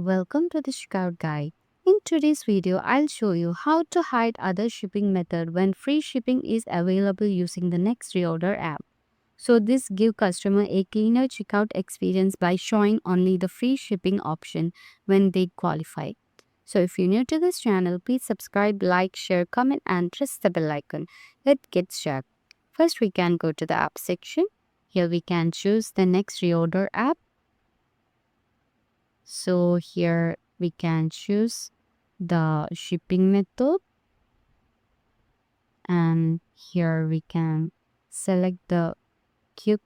welcome to the Checkout Guide. In today's video, I'll show you how to hide other shipping method when free shipping is available using the Next Reorder app. So this give customer a cleaner checkout experience by showing only the free shipping option when they qualify. So if you're new to this channel, please subscribe, like, share, comment and press the bell icon. Let's get started. First, we can go to the app section. Here we can choose the Next Reorder app. So here we can choose the shipping method, and here we can select the quick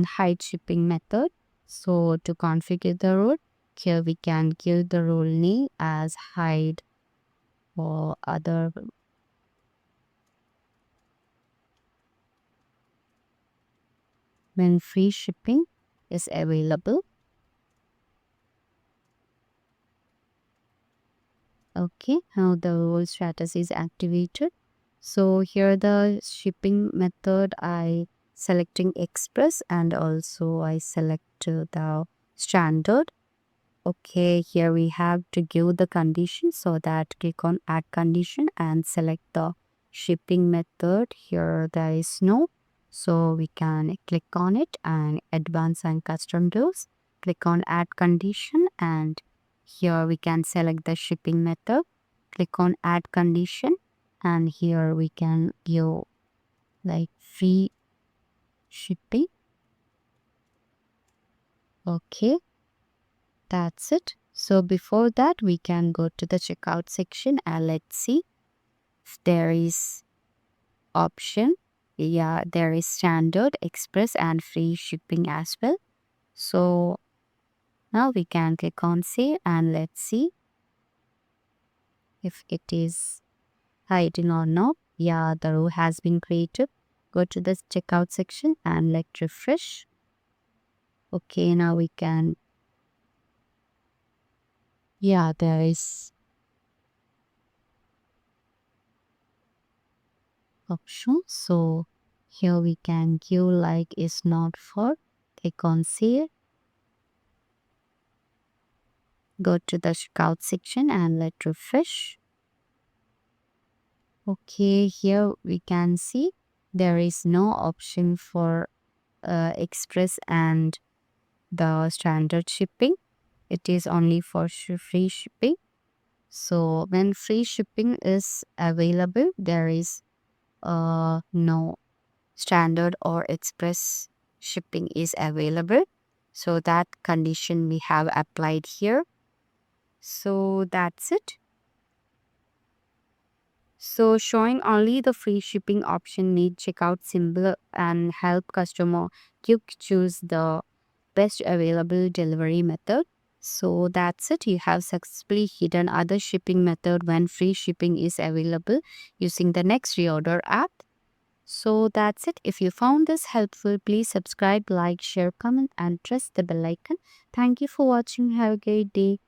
hide shipping method. So to configure the rule, here we can give the rule name as hide or other when free shipping is available. Okay, now the rule status is activated. So here the shipping method I selecting express, and also I select the standard. Okay, here we have to give the condition, so that click on add condition and select the shipping method. Here there is no, so we can click on it and advanced and custom rules. Click on add condition, and here we can select the shipping method. Click on add condition, and here we can give like free shipping. Okay, that's it. So before that, we can go to the checkout section and let's see if there is option. Yeah, there is standard, express and free shipping as well. So now we can click on save and let's see if it is hiding or not. Yeah, the row has been created. Go to the checkout section and let's refresh. Okay, now we can, yeah, there is option. So here we can give like is not for. Click on save. Go to the checkout section and let refresh. Okay, here we can see there is no option for express and the standard shipping. It is only for free shipping. So when free shipping is available, there is no standard or express shipping is available. So that condition we have applied here. So that's it. So showing only the free shipping option made checkout symbol and help customer quick choose the best available delivery method. So that's it. You have successfully hidden other shipping method when free shipping is available using the Next Reorder app. So that's it. If you found this helpful, please subscribe, like, share, comment, and press the bell icon. Thank you for watching. Have a great day.